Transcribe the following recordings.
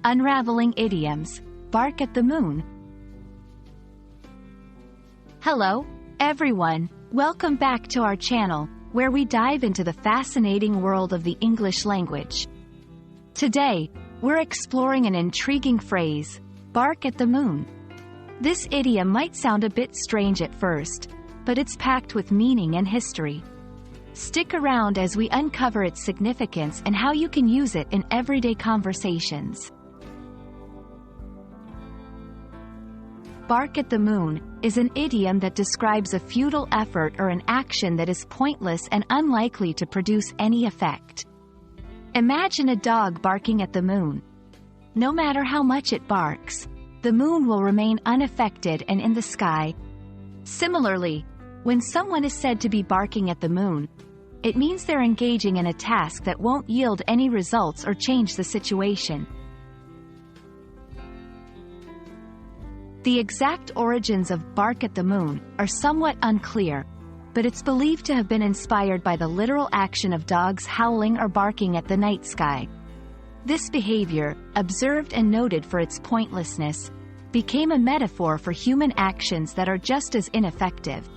Unraveling Idioms, Bark at the Moon. Hello, everyone. Welcome back to our channel, where we dive into the fascinating world of the English language. Today, we're exploring an intriguing phrase, bark at the moon. This idiom might sound a bit strange at first, but it's packed with meaning and history. Stick around as we uncover its significance and how you can use it in everyday conversations. Bark at the moon is an idiom that describes a futile effort or an action that is pointless and unlikely to produce any effect. Imagine a dog barking at the moon. No matter how much it barks, the moon will remain unaffected and in the sky. Similarly, when someone is said to be barking at the moon, it means they're engaging in a task that won't yield any results or change the situation. The exact origins of bark at the moon are somewhat unclear, but it's believed to have been inspired by the literal action of dogs howling or barking at the night sky. This behavior, observed and noted for its pointlessness, became a metaphor for human actions that are just as ineffective.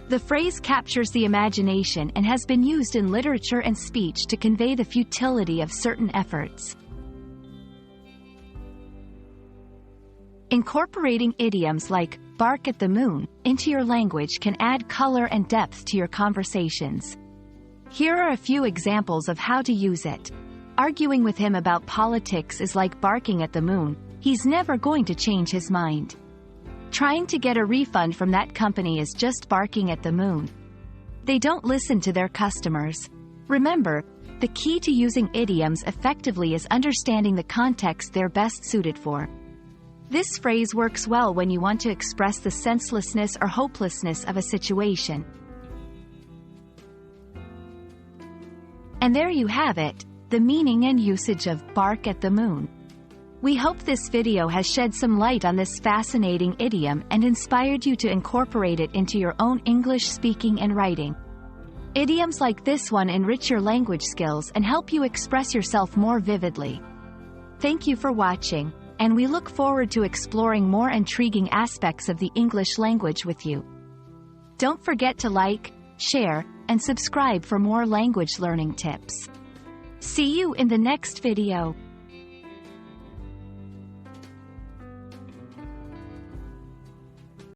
The phrase captures the imagination and has been used in literature and speech to convey the futility of certain efforts. Incorporating idioms like bark at the moon into your language can add color and depth to your conversations. Here are a few examples of how to use it. Arguing with him about politics is like barking at the moon. He's never going to change his mind. Trying to get a refund from that company is just barking at the moon. They don't listen to their customers. Remember, the key to using idioms effectively is understanding the context they're best suited for. This phrase works well when you want to express the senselessness or hopelessness of a situation. And there you have it, the meaning and usage of bark at the moon. We hope this video has shed some light on this fascinating idiom and inspired you to incorporate it into your own English speaking and writing. Idioms like this one enrich your language skills and help you express yourself more vividly. Thank you for watching, and we look forward to exploring more intriguing aspects of the English language with you. Don't forget to like, share, and subscribe for more language learning tips. See you in the next video.